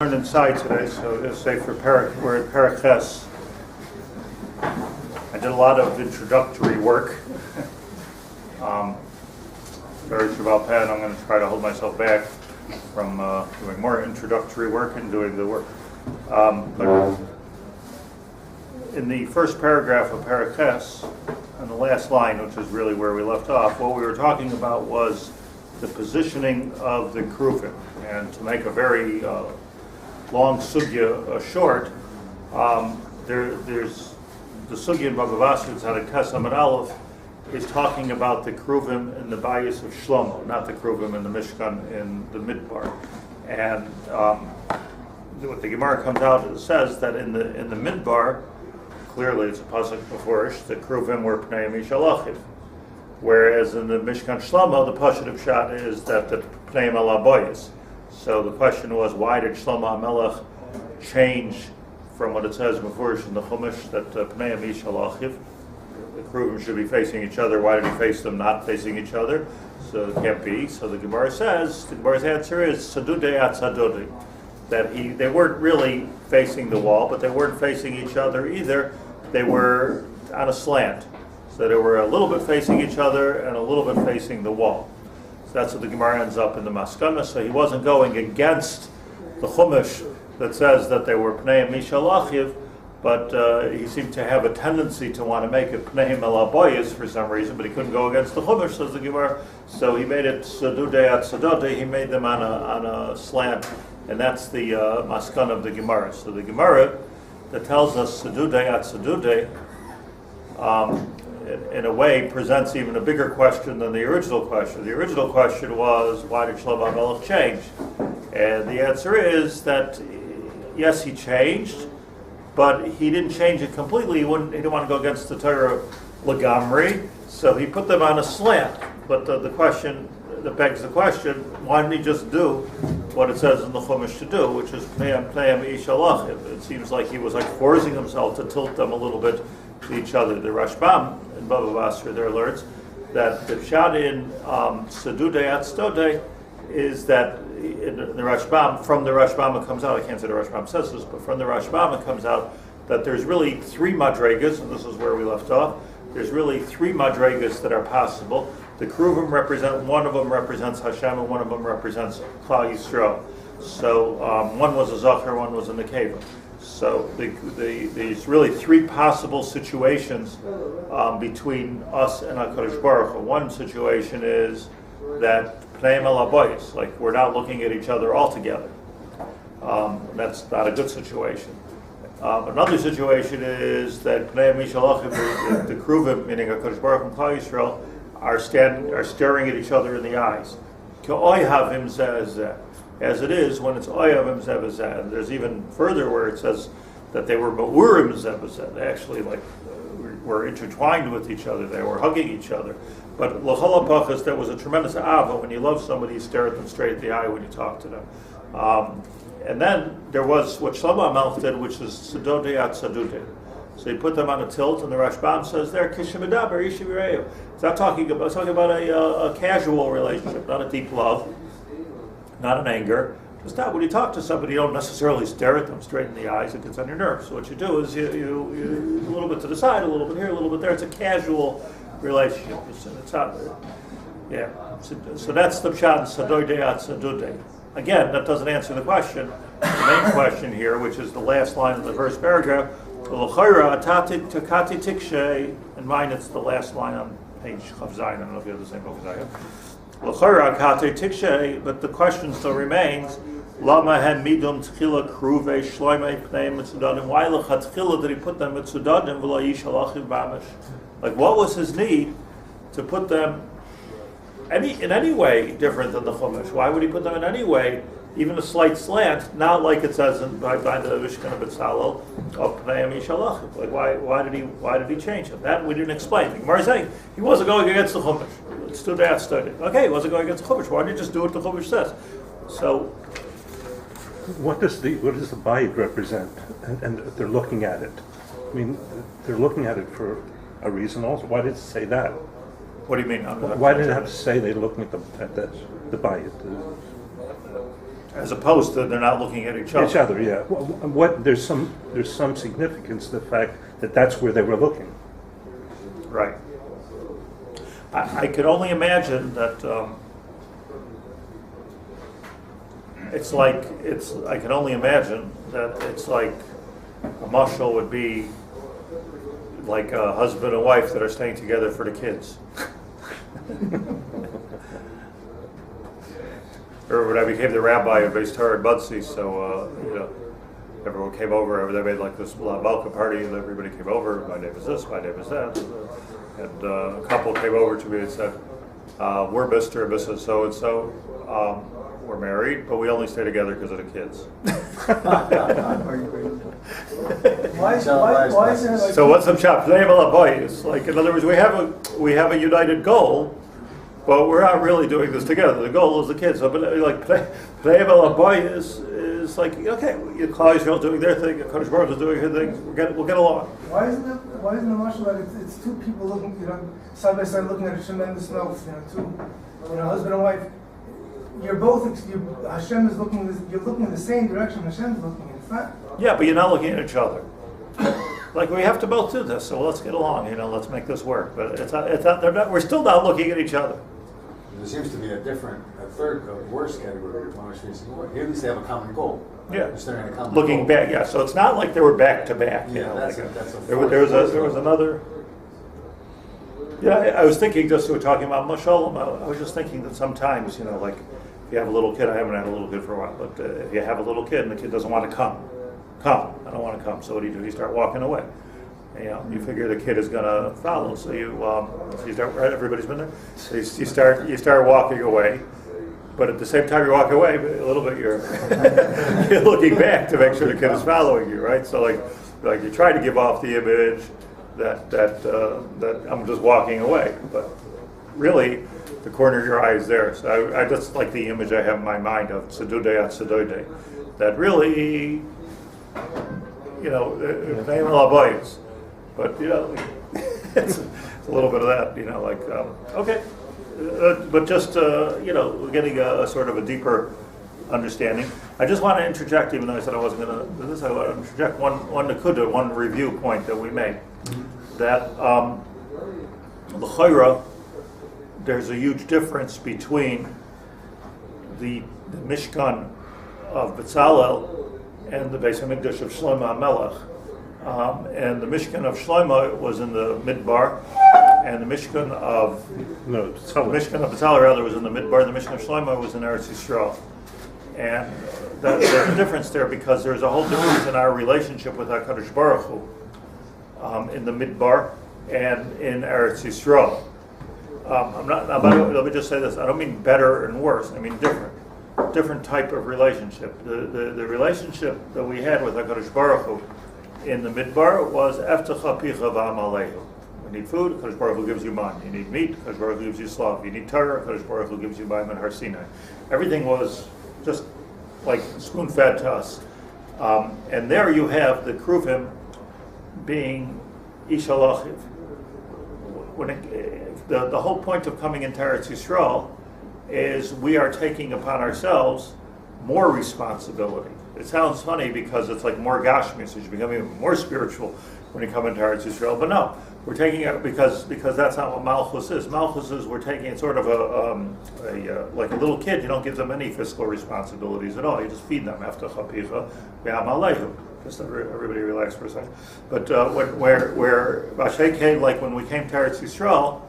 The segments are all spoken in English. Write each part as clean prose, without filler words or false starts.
Learned inside today, so let's say we're at Perek Ches. I did a lot of introductory work. Very Shabbal Pad. I'm going to try to hold myself back from doing more introductory work and doing the work. But in the first paragraph of Perek Ches, on the last line, which is really where we left off, what we were talking about was the positioning of the Kruvim. And to make a very long sugya short, there's the sugya in Bava Basra, it's at Ches Amud Aleph, is talking about the Kruvim in the Bayis of Shlomo, not the Kruvim in the Mishkan in the Midbar. And what the Gemara comes out and says that in the Midbar, clearly it's a pasuk beforish, the Kruvim were Pnei Mishalachim, whereas in the Mishkan Shlomo, the Pasuk of Shat is that the Pnei Malaboyis. So the question was, why did Shlomo HaMelech change from what it says before in the Chumash that Pnei Mishalachim, the Kruvim should be facing each other? Why did he face them not facing each other? So it can't be. So the Gemara says, the Gemara's answer is Sadudei at Sadudei, that they weren't really facing the wall, but they weren't facing each other either. They were on a slant. So they were a little bit facing each other and a little bit facing the wall. So that's what the Gemara ends up in the Maskana. So he wasn't going against the Chumash that says that they were Pnei Mishalachim, but he seemed to have a tendency to want to make it Pnei Malaboyis for some reason, but he couldn't go against the Chumash, says the Gemara. So he made it Sadudei at Sadudei. He made them on a slant, and that's the Maskana of the Gemara. So the Gemara that tells us Sadudei at Sadudei, in a way, presents even a bigger question than the original question. The original question was, why did Shlomo HaMelech change? And the answer is that, yes, he changed, but he didn't change it completely. He didn't want to go against the Torah Lagamri, so he put them on a slant. But the question that begs the question, why didn't he just do what it says in the Chumash to do, which is Pnei Mishalachim? It seems like he was forcing himself to tilt them a little bit to each other. The Rashbam in Bava Basra there learns that the pshat in Sadudei at Sadudei is that in the Rashbam, from the Rashbam it comes out, I can't say the Rashbam says this, but from the Rashbam it comes out that there's really three madregas, and this is where we left off. There's really three madregas that are possible. The Kruvim represent, one of them represents Hashem, and one of them represents Klal Yisrael. So one was a Zachar, one was a Nekeva. So there's really three possible situations between us and HaKadosh Baruch Hu. One situation is that Pnei Malaboyis, like we're not looking at each other altogether. That's not a good situation. Another situation is that Pnei Mishalachim, the Kruvim, meaning HaKadosh Baruch Hu and Klal Yisrael, are staring at each other in the eyes. Ke'oyhavim zeh, as it is when it's oyavim zeh b'zeh. And there's even further where it says that they were ma'urim zeh b'zeh. They actually were intertwined with each other. They were hugging each other. But l'chol hapachas, there was a tremendous ava. When you love somebody, you stare at them straight in the eye when you talk to them. And then there was what Shlomo HaMelech did, which is Sadudei at Sadudei. So he put them on a tilt, and the Rashbam says there, Kishimidaber Yishivireyu. It's not talking about a casual relationship, not a deep love, not an anger. Just not when you talk to somebody, you don't necessarily stare at them straight in the eyes. It gets on your nerves. So what you do is you a little bit to the side, a little bit here, a little bit there. It's a casual relationship. It's not, yeah. So that's the pshat in Sadudei at Sadudei. Again, that doesn't answer the question. The main question here, which is the last line of the first paragraph, in mine it's the last line on page Chav Zayin. I don't know if you have the same book as I have. But the question still remains, why did he put them mitzudadim? Like, what was his need to put them in any way different than the Chumash? Why would he put them in any way, even a slight slant, not like it says by the Mishkan B'Tzalel of Pnei Mishalachim? Like, why did he change it? That we didn't explain. The Gemara is saying he wasn't going against the Chumash. Let's do that study. Okay, he wasn't going against the Chumash. Why didn't you just do what the Chumash says? So, what does the bayit represent? And they're looking at it. I mean, they're looking at it for a reason. Also, why did it say that? What do you mean? Why did it have to say they're looking at the bayit? as opposed to they're not looking at each other. Each other, yeah. There's some significance to the fact that that's where they were looking. Right. I could only imagine that I can only imagine that it's like a mashal would be like a husband and wife that are staying together for the kids. Or when I became the rabbi of Bais Torah in Monsey, so everyone came over. They made like this welcome party, and everybody came over. My name is this. My name is that. And a couple came over to me and said, "We're Mr. and Mrs. So and so. We're married, but we only stay together because of the kids." Why is it like So what's up, shop? It's like, in other words, we have a united goal, but we're not really doing this together. The goal is the kids. So, but like is like, okay, Klal Yisrael doing their thing, Kodesh Baruch is doing his thing. We'll get along. Why isn't the mashal that it's two people looking, side by side, looking at a tremendous mouth, two, husband and wife. You're both. Hashem is looking. You're looking in the same direction Hashem is looking. It's not. Yeah, but you're not looking at each other. Like, we have to both do this, so let's get along. Let's make this work. But it's not. We're still not looking at each other. There seems to be a worse category. Here at least they have a common goal. Yeah. They're staring at a common Looking goal. back, yeah. So it's not like they were back to back. There was another. Yeah, I was thinking, just we were talking about Mashalom, I was just thinking that sometimes, like, if you have a little kid, I haven't had a little kid for a while, but if you have a little kid and the kid doesn't want to come, I don't want to come. So what do? You start walking away. You figure the kid is going to follow, so you start. Right, everybody's been there. So you start walking away, but at the same time you're walking away, a little bit you're you're looking back to make sure the kid is following you, right? So like you try to give off the image that I'm just walking away, but really the corner of your eye is there. So I just like the image I have in my mind of Tzedudei at Tzedudei, that really, name alabayis, but it's a little bit of that, okay, but just getting a sort of a deeper understanding. I just want to interject, even though I said I wasn't going to do this, I want to interject one review point that we made. That l'chayra, there's a huge difference between the Mishkan of Bezalel and the Beis Hamikdash of Shlomo HaMelech. And the Mishkan of Shlomo was in the Midbar, and the Mishkan of Bezalel rather was in the Midbar. The Mishkan of Shlomo was in Eretz Yisrael. And there's a difference there because there's a whole difference in our relationship with HaKadosh Baruch Hu in the Midbar and in Eretz Yisrael. Let me just say this. I don't mean better and worse. I mean different type of relationship. The relationship that we had with HaKadosh Baruch Hu in the Midbar was Eftecha Picha V'Amalehu. You need food, HaKadosh Baruch Hu gives you man. You need meat, HaKadosh Baruch Hu gives you slav. You need Torah, HaKadosh Baruch Hu gives you Mayim and Har Sinai. Everything was just like spoon-fed to us. And there you have the Kruvim being Ish Halachiv. The whole point of coming into Eretz Yisrael is we are taking upon ourselves more responsibility. It sounds funny because it's like more gashmi, so you become even more spiritual when you come into Eretz Yisrael. But no, we're taking it because that's not what Malchus is. Malchus is we're taking it sort of like a little kid. You don't give them any fiscal responsibilities at all. You just feed them after chapicha ve'amalehu. Just everybody relax for a second. But where Bashekhe, like when we came to Eretz Yisrael,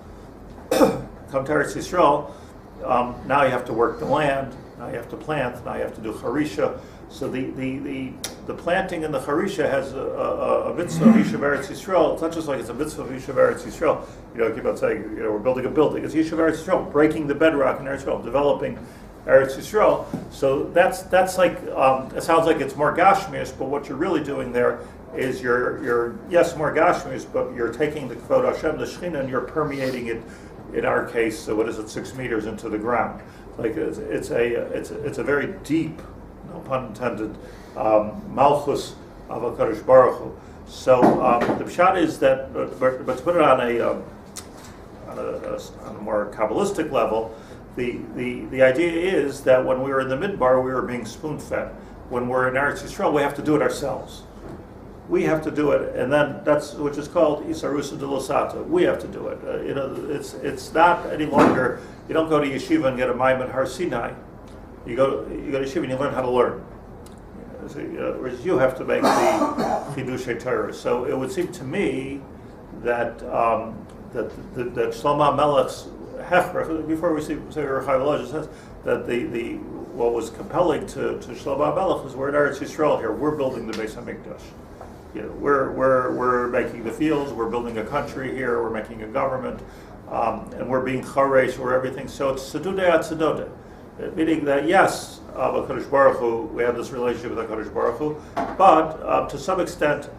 now you have to work the land. Now you have to plant. Now you have to do harisha. So the planting in the harisha has a mitzvah of Yishuv Eretz Yisrael. It's not just like it's a mitzvah of Yishuv Eretz Yisrael. I keep on saying, we're building a building. It's Yishuv Eretz Yisrael, breaking the bedrock in Eretz Yisrael, developing Eretz Yisrael. So that's like it sounds like it's more gashmish, but what you're really doing there is you're yes more gashmish, but you're taking the Kvod Hashem, the Shechina, and you're permeating it. In our case, so what is it? 6 meters into the ground. Like it's a very deep, no pun intended, malchus of HaKadosh Baruch Hu. So the pshat is that, but to put it on a more Kabbalistic level, the idea is that when we were in the Midbar, we were being spoon-fed. When we're in Eretz Yisrael, we have to do it ourselves. We have to do it, and then that's which is called Isarusa de Losata. We have to do it. It's not any longer. You don't go to yeshiva and get a Maim at Har Sinai. You go to yeshiva and you learn how to learn. Whereas you have to make the Chidushei Torah. So it would seem to me that that Shlomo Melech's Hechra, before we say Reb Chaim Volozhin says that the what was compelling to Shlomo Melech is we're in Eretz Yisrael here. We're building the Beis Hamikdash. We're making the fields. We're building a country here. We're making a government, and we're being charesh. We're everything. So it's Sedudei at Sedudei, meaning that yes, HaKadosh Baruch Hu, we have this relationship with HaKadosh Baruch Hu, but to some extent,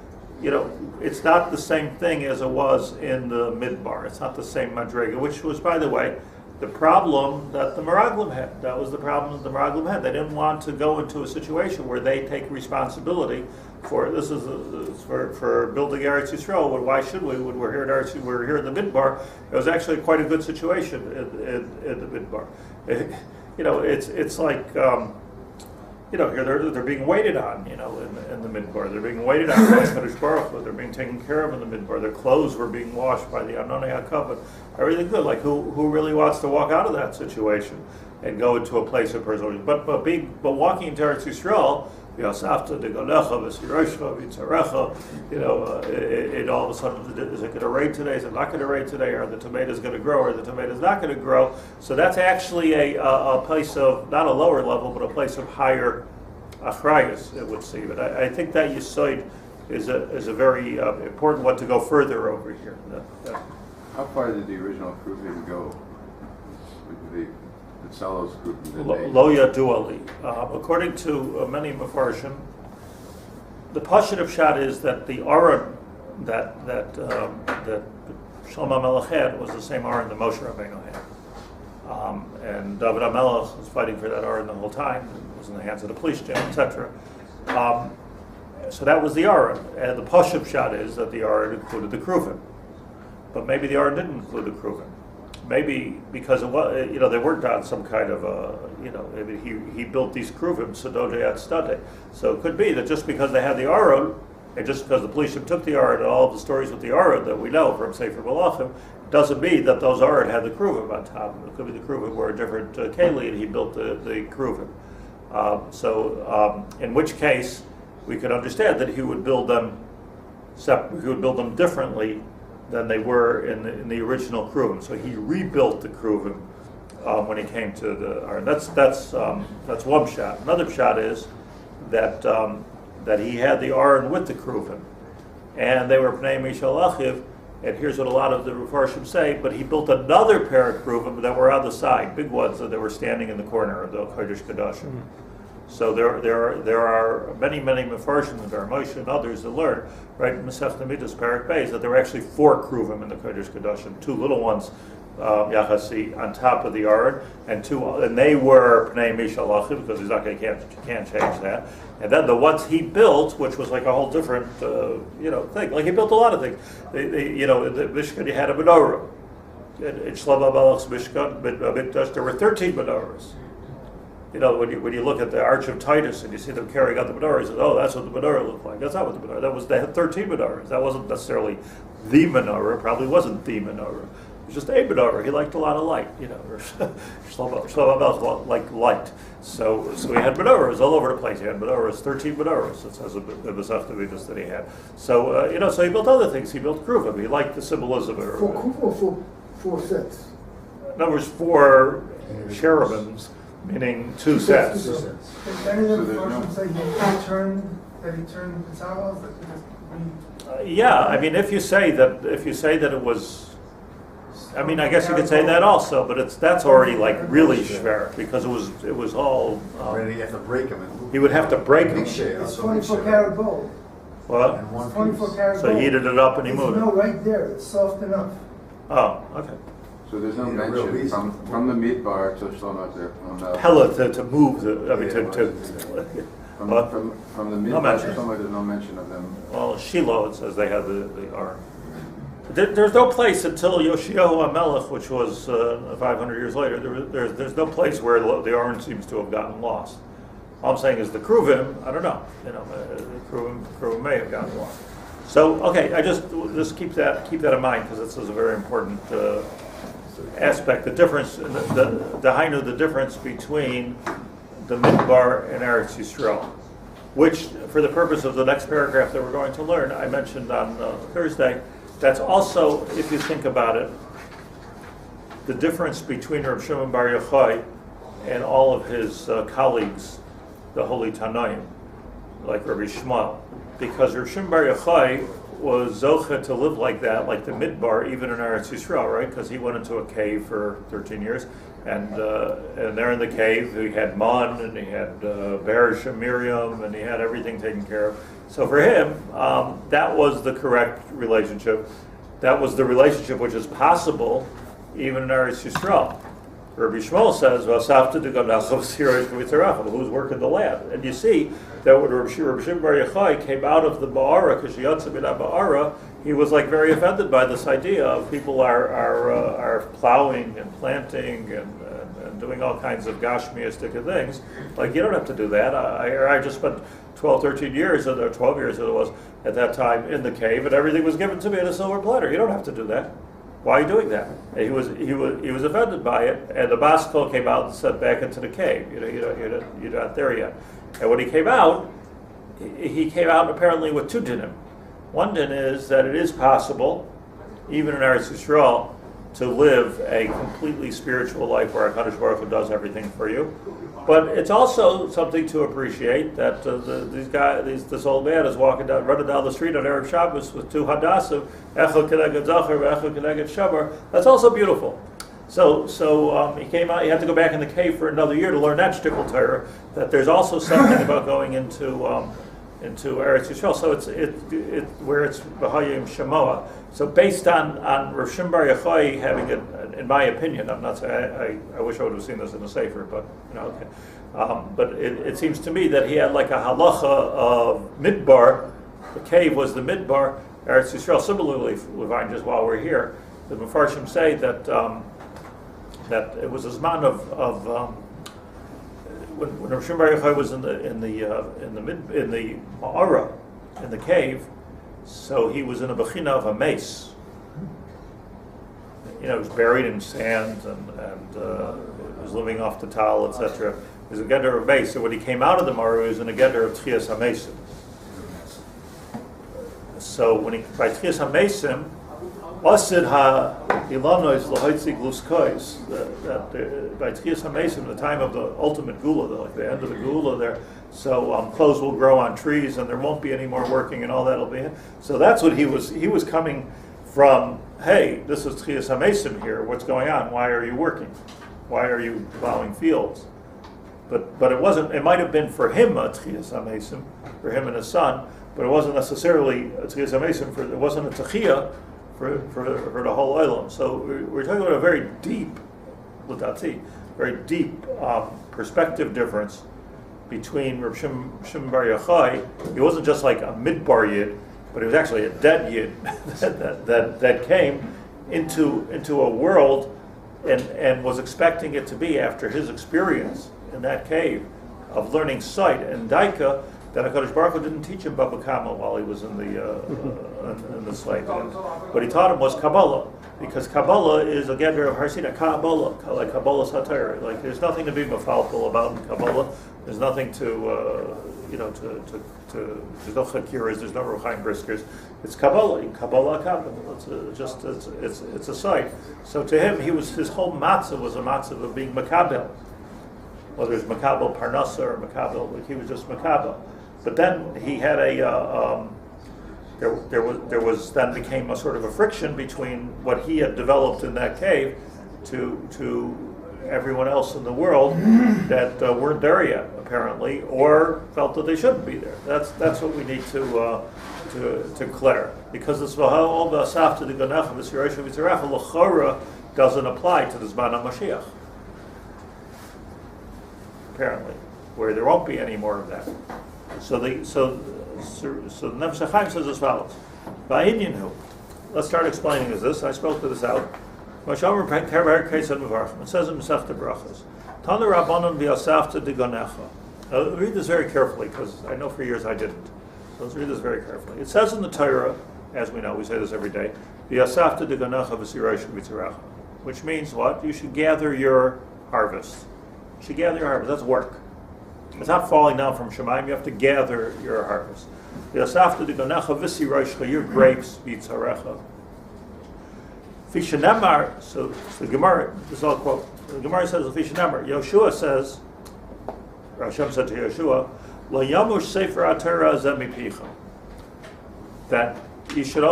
it's not the same thing as it was in the Midbar. It's not the same Madrega, which was, by the way, the problem that the Meraglim had. That was the problem that the Meraglim had. They didn't want to go into a situation where they take responsibility for this is for building Eretz Yisrael. Well, why should we? When we're here in Eretz, we're here in the Midbar. It was actually quite a good situation in the Midbar. It's like. Here they're being waited on, in the Midbar. They're being waited on by Kadosh Baruch Hu. They're being taken care of in the Midbar. Their clothes were being washed by the Anonei HaKavod. Everything good. Like who really wants to walk out of that situation and go into a place of personal? But walking into Eretz Yisrael, Yosafta de Golecha v'Sirosha v'Tzarecha. It all of a sudden, is it going to rain today? Is it not going to rain today? Are the tomatoes going to grow? Or are the tomatoes not going to grow? So that's actually a place of not a lower level, but a place of higher achrayus, it would seem. But I think that Yisoid is a very important one to go further over here. How far did the original Kruvim go with the Tzalos Kruvim? Lo Yaduali. According to many Mefarshim, the Pashut of Shad is that the Aron that Shlomo Melech had was the same Aron that Moshe Rabbeinu had. And David HaMelech was fighting for that Aron the whole time. It was in the hands of the Plishtim, etc. So that was the Aron. And the Pashut of Shad is that the Aron included the Kruvim. But maybe the Aron didn't include the Kruvim. Maybe because it was, they worked on some kind of he built these kruvim sedode at stade. So it could be that just because they had the Aron, and just because the Plishtim took the Aron and all of the stories with the Aron that we know from Sefer Malachim, doesn't mean that those Aron had the kruvim on top. It could be the kruvim were a different keli, and he built the kruvim. In which case, we could understand that he would build them differently than they were in the original kruvim. So he rebuilt the kruvim when he came to the Aron. That's one shot. Another shot is that he had the Aron with the kruvim, and they were pnei mishal achiv. And here's what a lot of the Mefarshim say: but he built another pair of kruvim that were on the side, big ones that were standing in the corner of the Kodesh Kodashim. Mm-hmm. So there are many Mefarshim, the Moshe and others that learn, right, Masech Namidas Parak Beis, that there were actually 4 kruvim in the Kodesh Kodashim, 2 little ones, Yachasi, on top of the Aron, and they were Pnei Mishal Achiv, because he's not going can't change that. And then the ones he built, which was like a whole different thing. Like he built a lot of things. In the Mishkan he had a menorah. In Shlomo Melech's Mishkan, Mikdash, there were 13 menorahs. When you look at the Arch of Titus and you see them carrying out the menorah, you say, oh, that's what the menorah looked like. That's not what the menorah. They had 13 menorahs. That wasn't necessarily the menorah. It probably wasn't the menorah. It was just a menorah. He liked a lot of light. Shlomo Melech liked light. So he had menorahs all over the place. He had menorahs, 13 menorahs. It says in the Masech Namidas that he had. So so he built other things. He built kruvim. He liked the symbolism. For kruvim or for 4 sets? Numbers 4 cherubims. Meaning 2 sets. Did any of the Mefarshim say he turned the Tzalos? Yeah, I mean, if you say that it was, I mean, I guess you could say that also, but that's already like really schwer, because it was all. You have to break them. He would have to break them. It's 24 karat gold. What? It's 24 karat gold. So he heated it up and he moved it. No, right there. It's soft enough. Oh, okay. So there's no mention from the Midbar to Shlomo Pella to move the. I mean from the Midbar to Shlomo, there's no mention of them. Well, Shiloh, it says they had the Aron. there's no place until Yoshiyahu HaMelech, which was 500 years later. There's no place where the Aron seems to have gotten lost. All I'm saying is the Kruvim, I don't know. The Kruvim may have gotten lost. So okay, I just keep that in mind because this is a very important aspect. The difference, the difference between the Midbar and Eretz Yisrael, which, for the purpose of the next paragraph that we're going to learn, I mentioned on Thursday. That's also, if you think about it, the difference between Reb Shimon Bar Yochai and all of his colleagues, the Holy Tanoim, like Rabbi Shmuel, because Reb Shimon Bar Yochai was zocha to live like that, like the Midbar, even in Eretz Yisrael, right? Because he went into a cave for 13 years, and there in the cave he had Man, and he had Beresh and Miriam, and he had everything taken care of. So for him, that was the correct relationship. That was the relationship which is possible even in Eretz Yisrael. Rabbi Shmuel says, who's working the land? And you see that when Rabbi Shimon Bar Yochai came out of the Ba'ara, Ba'ara, he was like very offended by this idea of people are plowing and planting and doing all kinds of gashmiistic things. Like, you don't have to do that. I just spent 12, 13 years, or 12 years it was, at that time in the cave, and everything was given to me in a silver platter. You don't have to do that. Why are you doing that? And he was offended by it, and the Baskol came out and said, back into the cave. You're not there yet. And when he came out apparently with two dinim. One din is that it is possible, even in Eretz Yisrael, to live a completely spiritual life where HaKadosh Baruch Hu does everything for you. But it's also something to appreciate that this old man is running down the street on Erev Shabbos with two hadassim, echad keneged zachar, echad keneged shabar. That's also beautiful. So he came out. He had to go back in the cave for another year to learn that shtickle Torah. That there's also something about going into Eretz Yisrael. So it's where it's b'hayim shemoa. So based on Rav Shimon Bar Yochai having it, in my opinion, I'm not saying I wish I would have seen this in a sefer, but okay. But it seems to me that he had like a halacha of midbar. The cave was the midbar. Eretz Yisrael. Similarly, we find just while we're here, the Mefarshim say that it was a zman of when Rav Shimon Bar Yochai was in the ma'ara, in the cave. So he was in a bechina of a mace. He was buried in sand and was living off the tal, etc. He was a geder of mace. So when he came out of the ma'ara, he was in a geder of tchias hamesim. So by tchias hamesim, asid ha-ilanois l'hoitzik luskois, that by tchias hamesim, the time of the ultimate gula, like the end of the gula there, so clothes will grow on trees and there won't be any more working and all that'll be it. So that's what he was coming from. Hey, this is tchias hamesim here. What's going on? Why are you working? Why are you plowing fields? But it wasn't. It might have been for him a tchias hamesim, for him and his son, but it wasn't necessarily a tchias hamesim. It wasn't a techiyah for the whole olam. So we're talking about a very deep perspective difference between Reb Shimon Bar Yochai. He wasn't just like a midbar yid, but he was actually a dead yid that came into a world and was expecting it to be, after his experience in that cave of learning sight and daika, that HaKadosh Baruch Hu didn't teach him Baba Kama while he was in the slave. What he taught him was Kabbalah, because Kabbalah is a geder of Harsina, Kabbalah, like Kabbalah Satir. Like, there's nothing to be mafalpul about in Kabbalah. There's nothing there's no chakiras, there's no ruchaim briskers. It's Kabbalah, it's a sight. So to him, his whole matzah was a matzah of being makabel. Whether it's makabel parnasa or makabel, like he was just makabel. But then he had there was then became a sort of a friction between what he had developed in that cave to everyone else in the world that weren't there yet, apparently, or felt that they shouldn't be there. That's what we need to clear, because this all the asaf to the ganach of the Shiurim v'tziracha l'chora doesn't apply to the Zman HaMashiach, apparently, where there won't be any more of that. So the Nefesh Hachaim says as follows: Va'inyanhu, let's start explaining this. I spoke this out. It says in Masechta Brachos, Tana Rabbanon v'Yasafta Digonecha. Now, read this very carefully, because I know for years I didn't. So let's read this very carefully. It says in the Torah, as we know, we say this every day, v'Yasafta Digonecha v'Sirosh v'Tzerecha, which means what? You should gather your harvest. You should gather your harvest. That's work. It's not falling down from Shemaim. You have to gather your harvest. V'Yasafta Digonecha v'Siroshcha, your grapes v'Tzerecha. Fishanemar, so the Gemara, this is all quote. The Gemara says, Fishanemar, Yoshua says, Hashem said to Yoshua, La yamush sefer Torah zemipicha. That you should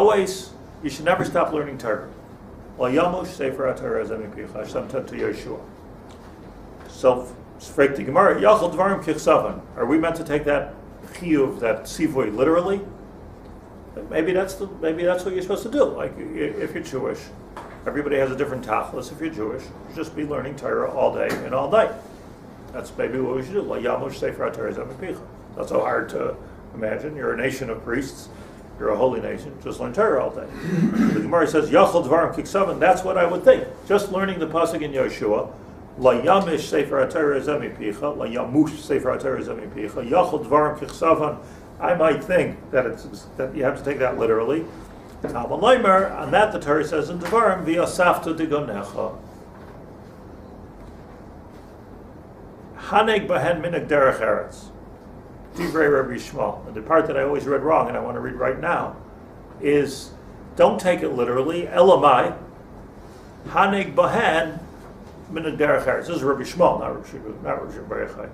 never stop learning Torah. La yamush sefer Torah zemipicha. Hashem said to Yoshua. So, straight to Gemara, Yachol dvarim kichsavan. Are we meant to take that chiyuv, that sivoy, literally? Maybe that's what you're supposed to do. Like if you're Jewish, everybody has a different tachlis. If you're Jewish, you just be learning Torah all day and all night. That's maybe what we should do. La yamush sefer Torah zemipicha. Not so hard to imagine. You're a nation of priests. You're a holy nation. Just learn Torah all day. The Gemara says Yachol dvarim kiksavan. That's what I would think. Just learning the pasuk in Yoshua. La yamish sefer Torah zemipicha. La yamush sefer Torah zemipicha. Yachol dvarim kiksavan. I might think that that you have to take that literally. On that the Torah says in Devarim, v'yasafta digonecha. Haneg bahen minig derech eretz. Divrei Rabbi Shmuel. And the part that I always read wrong, and I want to read right now, is don't take it literally. Elamai, haneg bahen minig derech eretz. This is Rabbi Shmuel, not Rabbi Berel.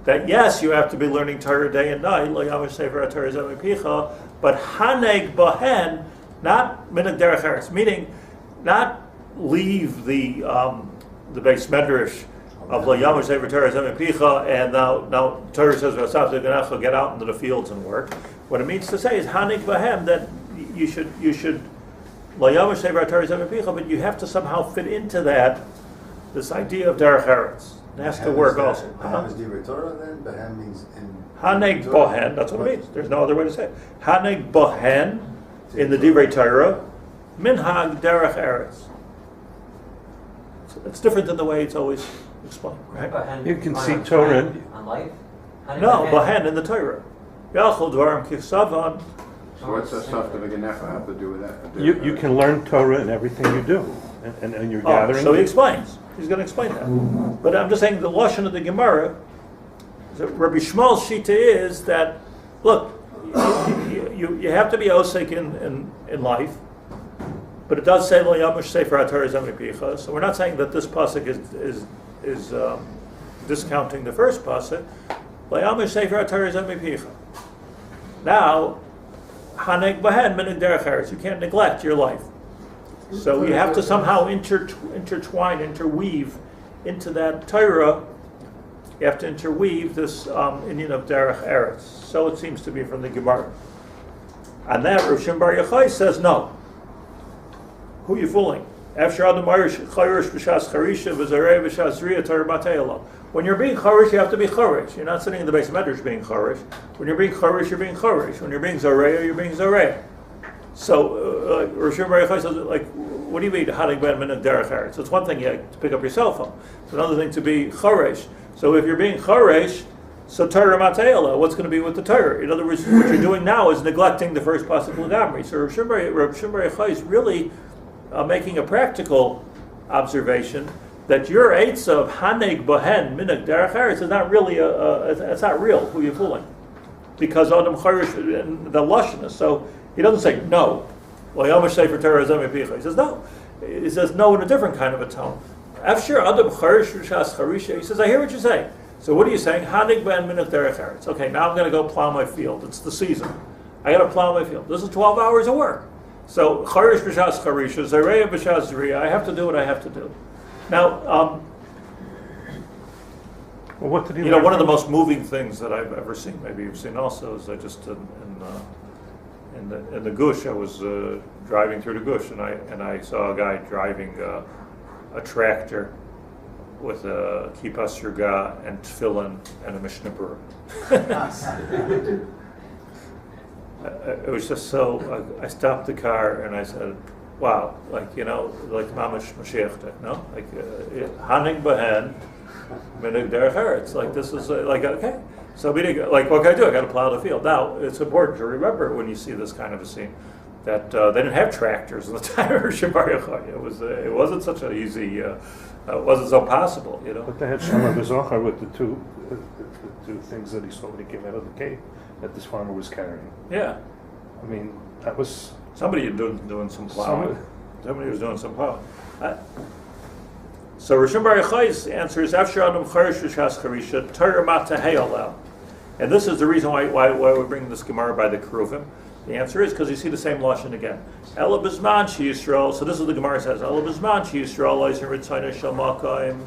That yes, you have to be learning Torah day and night, but haneg bahen, not minag derech eretz, meaning not leave the base medrash of la yamush sefer Torah zemipicha, and now Torah says get out into the fields and work. What it means to say is haneg bahen, that you should la yamush sefer Torah zemipicha, but you have to somehow fit into that this idea of derech eretz. It has to work also. Bahem is divrei Torah then? Bahem means in... Haneg bohen, that's what it means. There's no other way to say it. Haneg bohen, in the divrei Torah, minhag derech eretz. So it's different than the way it's always explained, right? You can see Torah on life? No, bohen in the Torah. Yachol dvarim kichsavan. So what's the stuff that Genefa have to do with that? You can learn Torah in everything you do, and you're gathering. So he explains. He's going to explain that. But I'm just saying the lashon of the Gemara, Rabbi Shmuel's shita is that, look, you have to be osek in life, but it does say lo yamush sefer Torah zemipicha. So we're not saying that this pasuk is discounting the first pasuk. Lo yamush sefer Torah zemipicha. Now, haneg bahen minig derech eretz. You can't neglect your life. So you have to somehow interweave into that Torah. You have to interweave this Indian of Derech Eretz. So it seems to be from the Gemara. On that, Rav Shimon Bar Yochai says no. Who are you fooling? When you're being charish, you have to be charish. You're not sitting in the base medrash being charish. When you're being charish, you're being charish. When you're being zareya, you're being zareya. So, Rav Shimon Bar Yochai says, like, what do you mean, haneg ben minag derech eretz? So it's one thing to pick up your cell phone. It's another thing to be charesh. So if you're being charesh, so Torah matayala, what's going to be with the Torah? In other words, what you're doing now is neglecting the first pasuk l'gamri. So Rav Shimon Bar Yochai is really making a practical observation that your eitz of haneg bohen minag derech eretz is not really it's not real. Who are you fooling? Because adam charesh and the lushness. So he doesn't say no. He says no. He says no in a different kind of a tone. After Adam Charish Rishas Charisha, he says, I hear what you're saying. So what are you saying? Hanig ben minach derech eretz. Okay, now I'm going to go plow my field. It's the season. I got to plow my field. This is 12 hours of work. So Charish Rishas Charisha, Zareya B'Shas Zareya. I have to do what I have to do. Now, well, what did he one of the most moving things that I've ever seen, maybe you've seen also, is I just in the Gush, I was driving through the Gush, and I saw a guy driving a tractor with a kippas yurga and tefillin and a mishnah berurah. it was just so. I stopped the car and I said, "Wow, like Mamash Mashiach, no? Like Hanig Bahen, Minig Derech Eretz. Like this is like okay. So like what can I do? I got to plow the field. Now it's important to remember when you see this kind of a scene that they didn't have tractors in the time of Shaar. It wasn't such an easy. It wasn't so possible, But they had Shaar Bezochar with the two things that he saw when he came out of the cave that this farmer was carrying. Yeah. I mean, that was... Somebody doing some plowing. Somebody was doing some plowing. So Rishon Bar Yochai's answer is Afshar Adam Charish Rishas Charisha Torah Mata He'olam. And this is the reason why we're bringing this Gemara by the Keruvim. The answer is because you see the same lashon again. Ela Bizman She Yisrael. So this is what the Gemara says. Ela Bizman She Yisrael Oisin Ritzayna Shel Makayim.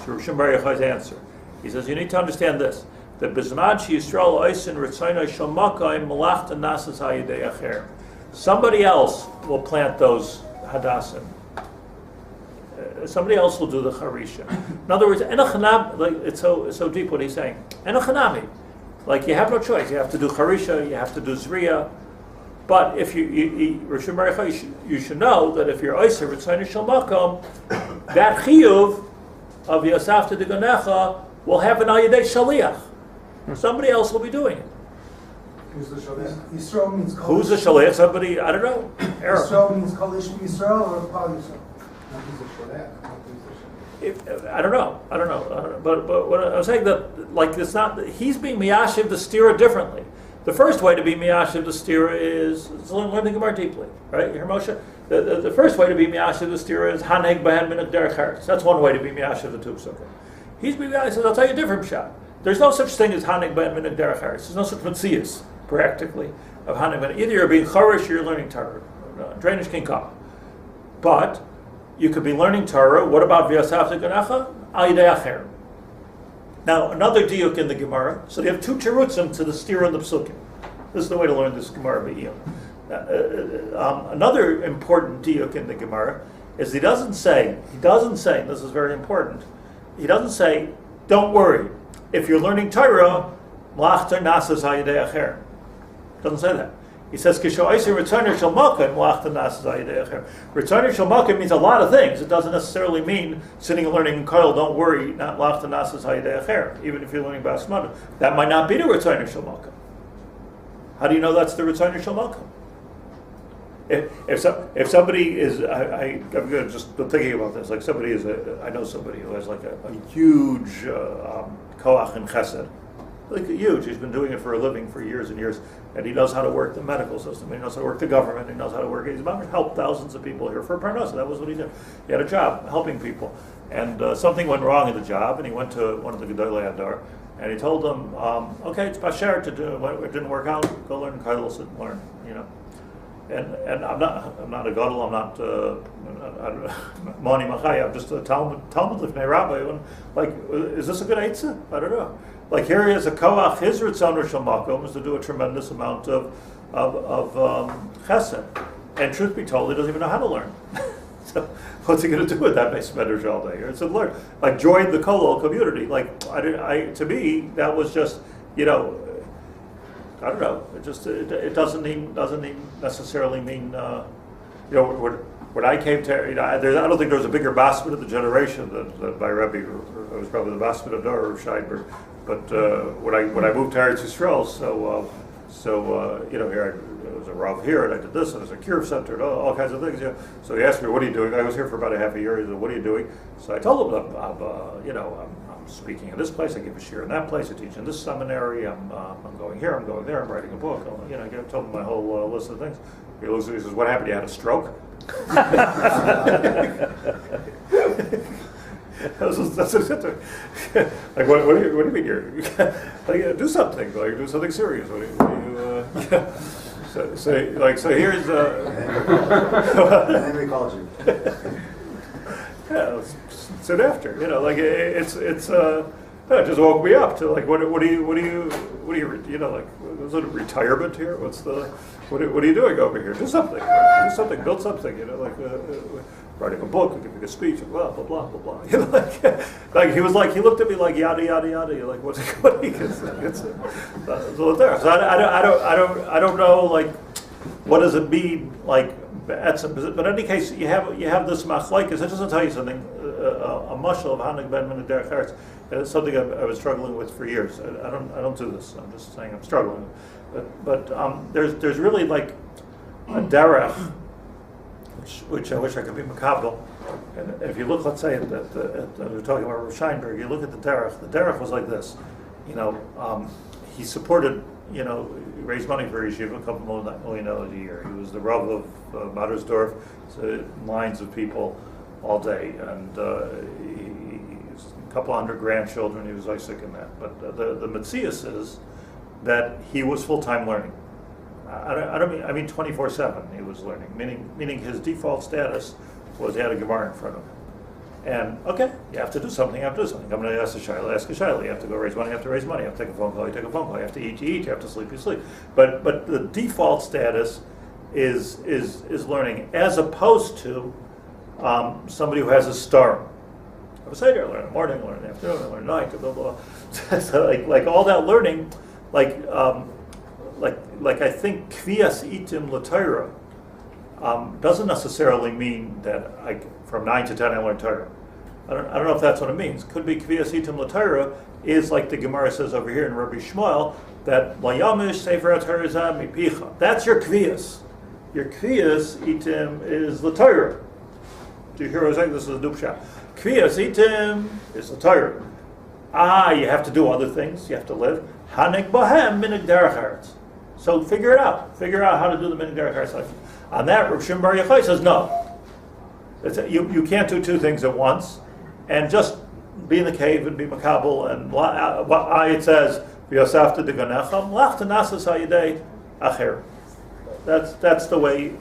So Rishon Bar Yochai's answer. He says you need to understand this. That Bizman She Yisrael Oisin Ritzayna Shel Makayim Malachta Nasas Hayidei Acher. Somebody else will plant those hadassim. Somebody else will do the charisha. In other words, it's so deep what he's saying. Enochanami. Like you have no choice. You have to do charisha, you have to do zriya. But if you should know that if you're oiser ritzayna shel makom, that chiyuv of yasafta deganecha will have an ayidei shaliach. Somebody else will be doing it. Who's the shaliach? Yisrael means Kol. Who's the shaliach? Somebody, I don't know. Yisrael means Kol Yisrael or Kol Yisrael? I don't know. But what I'm saying that like it's not. He's being miyashiv the stira differently. The first way to be miyashiv the stira is learn the Gemara deeply, right? You hear Moshe? The first way to be miyashiv the stira is haneg bahen minuk derech haretz. That's one way to be miyashiv the two psukim. He's being miyashiv. I'll tell you a different shot. There's no such thing as haneg bahen minuk derech haretz. There's no such metzias practically of haneg bahen. Either you're being charish or you're learning Torah. Drainage can come, but you could be learning Torah. What about v'yasaf teganecha? Al yidei acher. Now, another diuk in the Gemara. So they have two terutzim to the stira and the psukim. This is the way to learn this Gemara b'iyam. Another important diuk in the Gemara is he doesn't say, and this is very important, he doesn't say, don't worry, if you're learning Torah, mlachta nasas al yidei acher. Doesn't say that. He says, Returner shel Malkim means a lot of things. It doesn't necessarily mean sitting and learning in Kollel, don't worry, not lachta nasas hayidei acher, even if you're learning Basmada. That might not be the Returner shel Malkim. How do you know that's the Returner shel Malkim? If somebody is, I'm just thinking about this, like somebody is, I know somebody who has like a huge koach in chesed. Like huge. He's been doing it for a living for years and years, and he knows how to work the medical system. He knows how to work the government. He knows how to work. He's helped thousands of people here for Pardes. That was what he did. He had a job helping people, and something went wrong in the job, and he went to one of the Gedolei Hadar, and he told them, "Okay, it's basher to do. It didn't work out. Go learn Kollel, sit and learn." And I'm not a gadol. I'm not Moni Machai. I'm just a Talmud Lifnei Rabbi. Like, is this a good eitzah? I don't know. Like here he has a koach. His ritzon shel makom is to do a tremendous amount of chesed. And truth be told, he doesn't even know how to learn. So what's he going to do with that base medrash all day? It's to learn. Like join the Kollel community. Like to me that was just I don't know. It just it doesn't necessarily mean when I came to I don't think there was a bigger basket of the generation than by Rebbe. It was probably the basket of Dor or Sheinberg. But when I moved to Eretz Yisrael, here I was a Rav here, and I did this, and there's a cure center, and all kinds of things. So he asked me, "What are you doing?" I was here for about a half a year. He said, "What are you doing?" So I told him, I'm speaking in this place. I give a shiur in that place. I teach in this seminary. I'm going here. I'm going there. I'm writing a book. I told him my whole list of things. He looks at me and says, "What happened? You had a stroke?" That's like what do you mean you're like do something serious. What do you so here's Henry called you. Yeah, soon after, it's That just woke me up to like, what do you, like, is it a retirement here? What are you doing over here? Do something, build something, like writing a book, giving a speech, blah, blah, blah, blah, blah. Like he looked at me like yada, yada, yada. You're like, what are you, it's there. So I don't know, like, what does it mean, like, but in any case, you have this machlokes. It doesn't tell you something. A mashal of hanig ben min derech eretz. It's something I was struggling with for years. I don't do this. I'm just saying I'm struggling. But there's really like a derech, which I wish I could be makabel. And if you look, let's say, we're talking about Rav Scheinberg. You look at the derech. The derech was like this. He supported. He raised money for Yeshiva, $2 million a year. He was the Rav of Mattersdorf, so lines of people all day, and he was a couple hundred grandchildren. He was Isaac in that. But the Metzias is that he was full-time learning. I mean 24/7 he was learning, meaning his default status was he had a Gemara in front of him. And okay, you have to do something. I'm going to ask a shayla. You have to go raise money. You have to raise money. You have to take a phone call. You take a phone call. You have to eat. You eat. You have to sleep. You sleep. But the default status is learning, as opposed to somebody who has a star. I would say to learn in the morning, learn in the afternoon, learn at night, blah blah. So like all that learning, like I think kviyas itim l'Torah doesn't necessarily mean that from 9 to 10 I learn Torah. I don't know if that's what it means. Could be kviyas itim l'Torah is like the Gemara says over here in Rabbi Shmuel, that layamish sefer Torah mipicha. That's your kviyas. Your kviyas itim is l'Torah. Do you hear what I'm saying? This is a dupsha. Kviyas itim is l'Torah. You have to do other things. You have to live. Hanik bahem minig derech eretz. So figure it out. Figure out how to do the minig derech eretz. On that, Rav Shimon Bar Yochai says no. You can't do two things at once, and just be in the cave and be makabel. And it says v'yosafta deganechem lach tenasas hayidei acher. That's the way.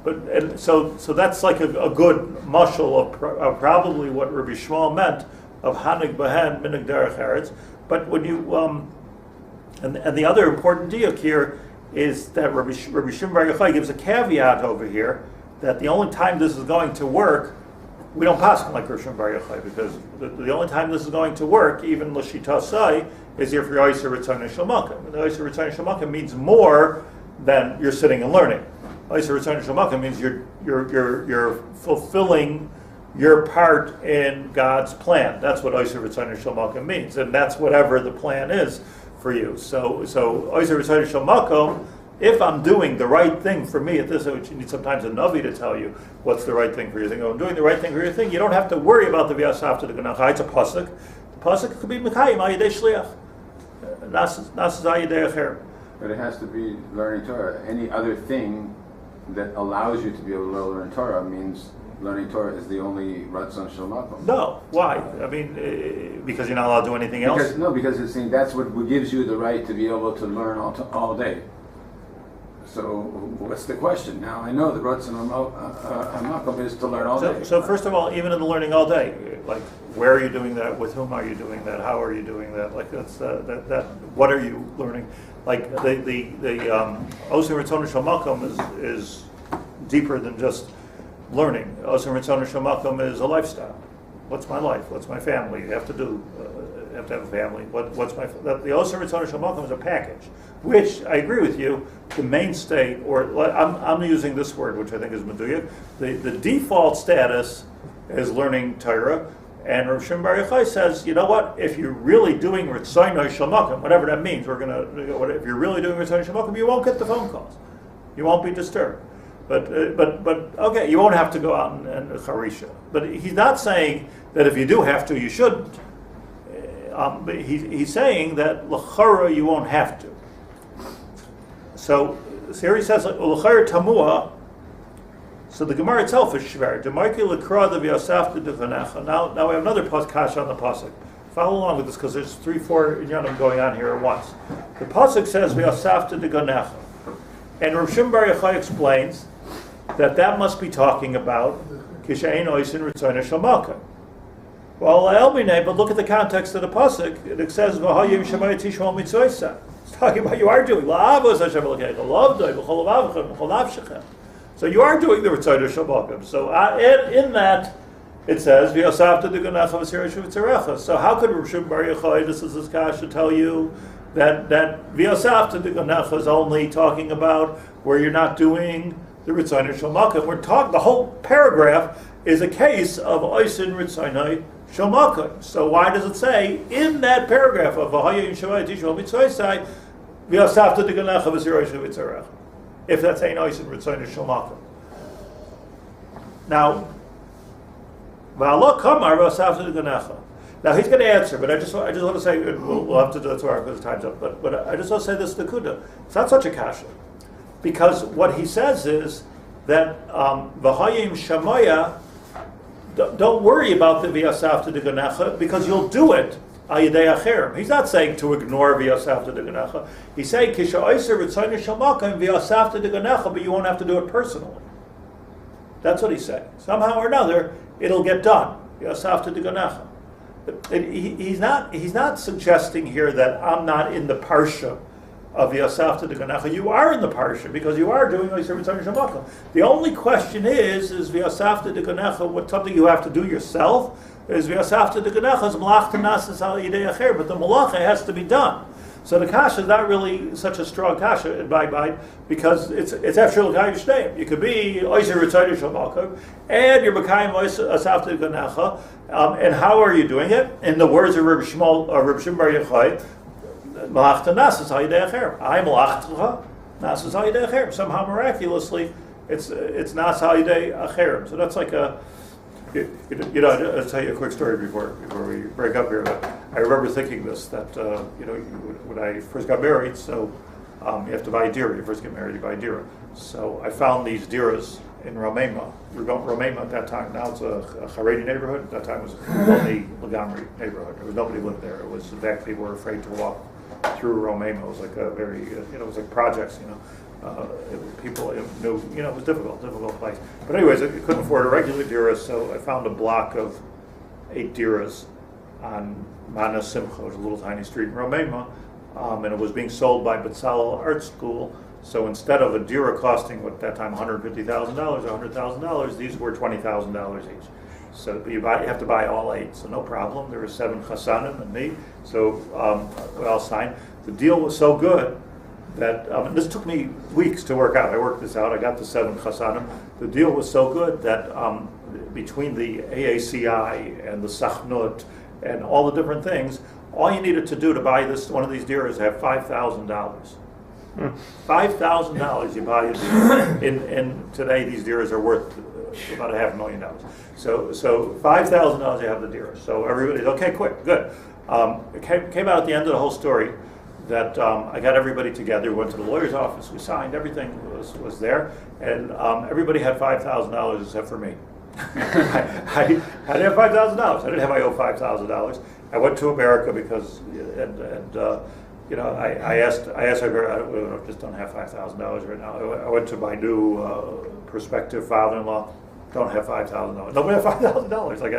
But so that's like a good mashal of probably what Rabbi Shmuel meant of hanig bahen minig derech eretz. But when you and the other important diuk here is that Rabbi Shimon Bar Yochai gives a caveat over here that the only time this is going to work, we don't pass like Rabbi Shimon Bar Yochai, because the only time this is going to work, even l'shita sai, is if you're Oyser Ritzon Shalmakim. The Oyser Ritzon Shalmakim means more than you're sitting and learning. Oyser Ritzon Shalmakim means you're fulfilling your part in God's plan. That's what Oyser Ritzon Shalmakim means, and that's whatever the plan is for you. So Oyser Ritzon Shalmakim, if I'm doing the right thing for me at this, which you need sometimes a Navi to tell you what's the right thing for your thing. I'm doing the right thing for your thing. You don't have to worry about the v'yasafta deganach. It's a pasuk. The pasuk could be mekayim ayidei shliach. Nasas ayidei acher. But it has to be learning Torah. Any other thing that allows you to be able to learn Torah means learning Torah is the only ratzon shel makom. No, why? I mean, because you're not allowed to do anything else. Because it's saying that's what gives you the right to be able to learn all day. So what's the question? Now I know that Ratzon HaMakom is to learn all day. So first of all, even in the learning all day, like where are you doing that? With whom are you doing that? How are you doing that? Like that's that. What are you learning? Like the Osir Ritzon HaMakom is deeper than just learning. Osir Ritzon HaMakom is a lifestyle. What's my life? What's my family? You have to do. You have to have a family. The Osir Ritzon HaMakom is a package. Which I agree with you, the mainstay, or I'm using this word, which I think is meduyik. The default status is learning Torah, and Rav Shimon Bar Yochai says, you know what? If you're really doing Ritzonai Shamakim, whatever that means, if you're really doing Ritzonai Shamakim, you won't get the phone calls, you won't be disturbed. But okay, you won't have to go out and charisha. But he's not saying that if you do have to, you shouldn't. But he's saying that l'chara you won't have to. So here he says, "Ulachar tamua." So the Gemara itself is shver. Demarki lekra the v'yasafta devanecha. Now we have another kasha on the pasuk. Follow along with this because there's 3-4 inyanim going on here at once. The pasuk says v'yasafta devanecha, and Rav Shimon Bar Yochai explains that must be talking about kishayin oisin ritzonah shalmakim. Well, Elmine, but look at the context of the pasuk. It says, "V'hayim shemayit tishmol mitzvaysa." It's talking about you are doing la'avos Hashem Elokecha, lovdoi b'chol avavchem b'chol nafshechem. So you are doing the Ritzaynei Shalmakim. So in that it says, "V'yosafta d'gonecha v'sirei shuvitzarecha." So how could Rav Shimon Bar Yochai, this is his kasha, tell you that v'yosafta d'gonecha is only talking about where you're not doing the Ritzaynei Shalmakim? We're talking, the whole paragraph is a case of Oisin Ritzaynei Shalmakim. So why does it say in that paragraph of V'hayim Shemayit Tishmol Mitzvayisai V'yosafta d'gonecha v'sirei shuvitzarecha? If that's ein Oisin Ritzaynei Shalmakim. Now, V'alo kamar v'yosafta d'gonecha. Now he's going to answer, but I just want to say, we'll have to do it tomorrow because time's up. But I just want to say this to Kuda. It's not such a kasha, because what he says is that V'hayim Shemaya. Don't worry about the v'yasafta d'gonecha, because you'll do it al yedei acherim. He's not saying to ignore v'yasafta d'gonecha. He's saying kisha oiser Ritzaynei Shalmakim v'yasafta d'gonecha, but you won't have to do it personally. That's what he's saying. Somehow or another, it'll get done. V'yasafta d'gonecha. He's not suggesting here that I'm not in the parsha of V'yasafta d'gonecha. You are in the parsha because you are doing oiser Ritzaynei Shalmakim. The only question is V'yasafta d'gonecha what something you have to do yourself? Is V'yasafta d'gonecha is malach t'nasas al yidei acher, but the malacha has to be done. So the kasha is not really such a strong kasha in my mind, because it's after l'kayim shteim. You could be oiser Ritzaynei Shalmakim and you're mekayim V'yasafta d'gonecha. And how are you doing it? In the words of Reb Shimon Bar Yochai, Malachta nasas al yedei acherim. I malachta nasas al yedei acherim. Somehow miraculously, it's nas al yedei acherim. So that's like a, I'll tell you a quick story before we break up here. I remember thinking this, that when I first got married, so you have to buy a dira. You first get married, you buy a dira. So I found these diras in Romema. Romema at that time. Now it's a Haredi neighborhood. At that time it was a lonely Lagamri neighborhood. There was nobody lived there. It was, in fact, people were afraid to walk through Romema. It was like a very, it was like projects, people knew, it was difficult place. But anyways, I couldn't afford a regular dira, so I found a block of 8 diras on Mana Simcha, which was a little tiny street in Romema, and it was being sold by Betzalel Art School. So instead of a dira costing, at that time, $150,000, $100,000, these were $20,000 each. So you have to buy all 8, so no problem. There were 7 chasanim and me, so we all signed. The deal was so good that, this took me weeks to work out. I worked this out. I got the 7 chasanim. The deal was so good that between the AACI and the Sachnut and all the different things, all you needed to do to buy one of these diras is have $5,000. $5,000 you buy a dira. And today these diras are worth about $500,000. So $5,000 you have the dira. So everybody's okay, quick, good. It came out at the end of the whole story that I got everybody together. We went to the lawyer's office. We signed. Everything was there, and everybody had $5,000 except for me. I didn't have $5,000. I didn't have my own $5,000. I went to America because I asked I just don't have $5,000 right now. I went to my new prospective father-in-law. Don't have $5,000. Nobody had $5,000. Like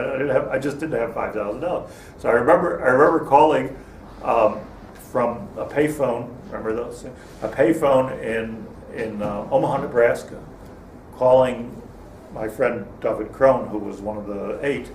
I just didn't have $5,000. So I remember calling from a payphone. Remember those things? A payphone in Omaha, Nebraska, calling my friend David Krohn, who was one of the 8,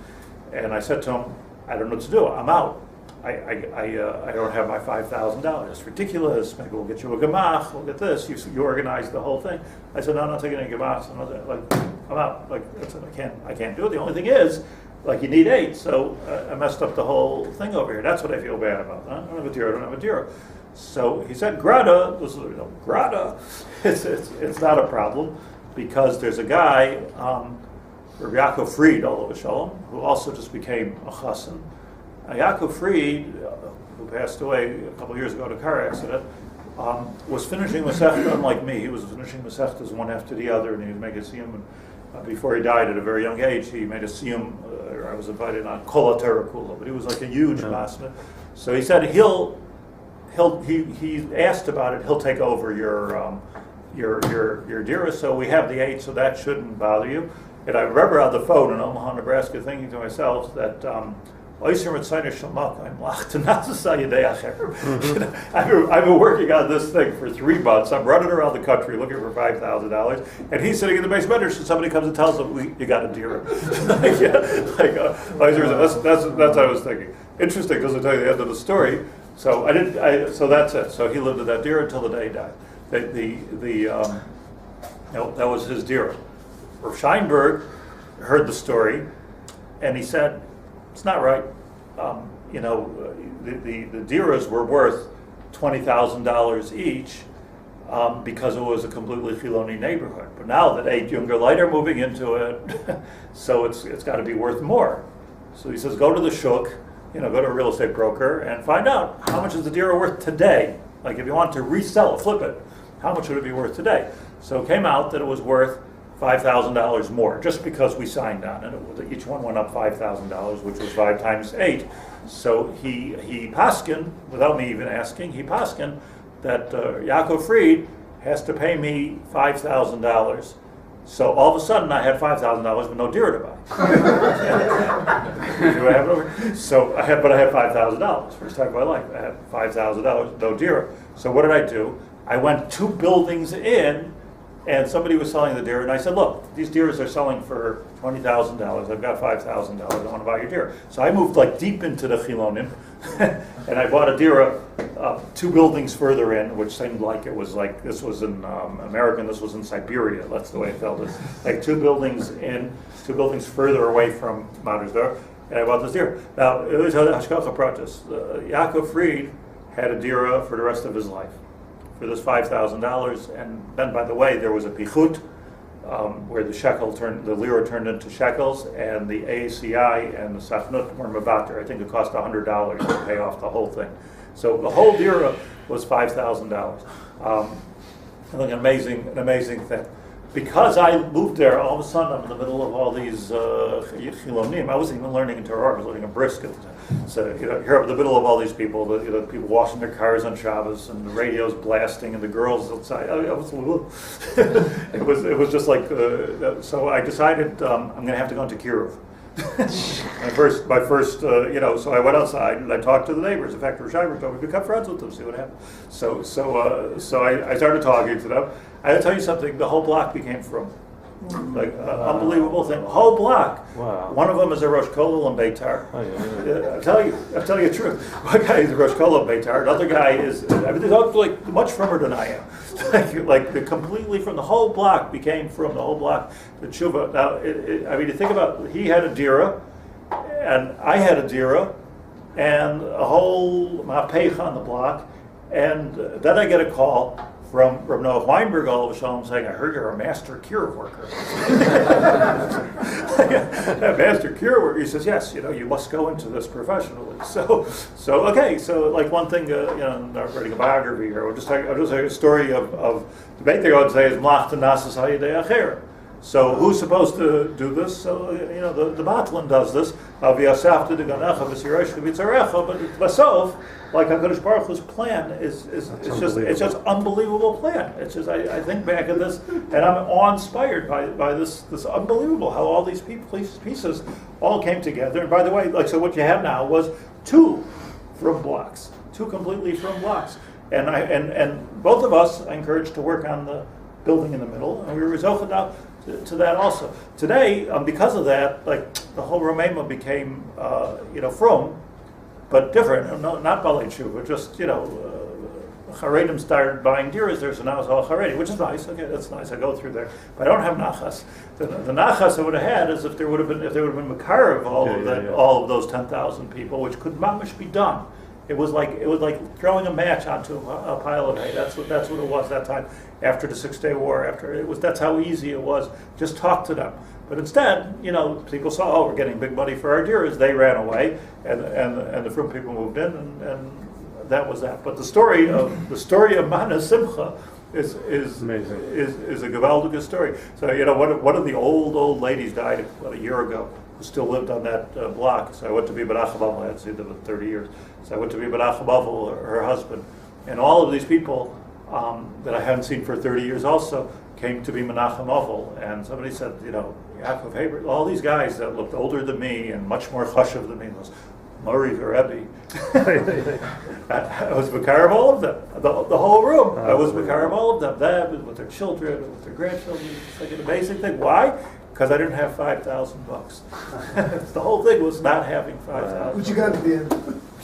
and I said to him, I don't know what to do. I'm out. I don't have my $5,000. It's ridiculous. Maybe we'll get you a gemach. We'll get this. You organize the whole thing. I said, no, I'm not taking any gemachs. I'm out. I can't do it. The only thing is, you need 8. So I messed up the whole thing over here. That's what I feel bad about. I don't have a dira. So he said, grada. Grada. It's not a problem, because there's a guy, Rabbi Yaakov Fried, all over Shalom, who also just became a chassan. Yaakov Fried, who passed away a couple of years ago in a car accident, was finishing Masechta, unlike me. He was finishing Masechtas one after the other, and he was making a siyum. Before he died at a very young age, he made a siyum. I was invited on Kollel Bais, but he was like a huge masna. So he said he asked about it. He'll take over your dira. So we have the 8, so that shouldn't bother you. And I remember on the phone in Omaha, Nebraska, thinking to myself that I've been working on this thing for 3 months. I'm running around the country looking for $5,000, and he's sitting in the basement, and somebody comes and tells him, "You got a deer." That's what I was thinking. Interesting, because I'll tell you the end of the story. So So that's it. So he lived with that deer until the day he died. That was his deer. Rav Scheinberg heard the story, and he said, "It's not right. The deeras were worth $20,000 each because it was a completely Chiloni neighborhood. But now that 8 younger light are moving into it, so it's got to be worth more." So he says, "Go to the shuk, go to a real estate broker, and find out how much is the deer worth today. Like if you want to resell it, flip it, how much would it be worth today?" So it came out that it was worth $5,000 more, just because we signed on it. Each one went up $5,000, which was 5 times 8. So he paskin, without me even asking, he paskin that Yaakov Fried has to pay me $5,000. So all of a sudden I had $5,000 but no deer to buy. Do I have it over? So I had $5,000. First time in my life, I had $5,000, no deer. So what did I do? I went 2 buildings in, and somebody was selling the deer, and I said, "Look, these deers are selling for $20,000. I've got $5,000. I want to buy your deer." So I moved deep into the Chilonim, and I bought a deer 2 buildings further in, which seemed like it was like this was in America and this was in Siberia. That's the way it felt. It's like 2 buildings in, 2 buildings further away from Mattersdorf, and I bought this deer. Now, it was a Hashkacha Project. Yaakov Fried had a deer for the rest of his life for this $5,000, and then, by the way, there was a pichut where the lira turned into shekels, and the ACI and the sachnut were mevater. I think it cost $100 to pay off the whole thing. So the whole dira was $5,000. I think an amazing thing. Because I moved there, all of a sudden I'm in the middle of all these chilonim. I wasn't even learning in Torah. I was learning in brisk. So you're in the middle of all these people. The people washing their cars on Shabbos, and the radio's blasting, and the girls outside. It was just like. So I decided I'm going to have to go into Kiruv. my first, so I went outside and I talked to the neighbors. In fact, Rav Scheinberg told me to become friends with them, see what happened. So I started talking to them. I'll tell you something. The whole block became from, unbelievable thing. Whole block. Wow. One of them is a Rosh Kollel in Beitar. Oh, yeah. I'll tell you the truth. One guy is a Rosh Kollel in Beitar. Another guy is. They talk much firmer than I am. Completely from the whole block became from the whole block the tshuva. Now, you think about, he had a dira, and I had a dira, and a whole ma'peich on the block, and then I get a call from Noah Weinberg all of a sudden saying, "I heard you're a master Kiruv worker." A master Kiruv worker. He says, "Yes, you must go into this professionally." So like one thing, I'm not writing a biography here. I'll just tell you a story of the main thing I would say is Mlach Tanasas Hayidei Acher. So who's supposed to do this? So the Batlin does this. But it's Basof, like HaKadosh Baruch Hu's plan it's just unbelievable plan. It's just I think back at this and I'm awe-inspired by this unbelievable how all these pieces all came together. And by the way, so what you have now was 2 from blocks, 2 completely from blocks. And both of us I encouraged to work on the building in the middle, and we were zochad out to that also. Today, because of that, the whole Romema became, from, but different. Not Balei Tshuva, just Charedim started buying deers there, so now it's all Charedim, which is nice. Okay, that's nice. I go through there, but I don't have nachas. The nachas I would have had is if there would have been makar of all of those 10,000 people, which could mamish be done. It was like throwing a match onto a pile of hay. That's what it was that time. After the 6-Day War, that's how easy it was. Just talk to them. But instead, people saw, we're getting big money for our deers. They ran away, and the Frum people moved in, and that was that. But the story of Mana Simcha is amazing. Is a gewaldige story. So one of the old ladies died about a year ago, who still lived on that block. So I went to be Barach Bavel. I had seen them for 30 years. So I went to be Barach Bavel, her husband, and all of these people that I hadn't seen for 30 years also came to be Menachem Ovel. And somebody said, Yaacov Haber, all these guys that looked older than me and much more chashuv than me, those Murray or Rebbe. I was Makar of all of them, the whole room. I was Makar of all of them with their children, with their grandchildren. It's like an amazing thing. Why? Because I didn't have $5,000. The whole thing was not having $5,000. Which you got at the end.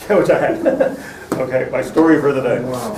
Yeah, which I had. Okay, my story for the day. Wow.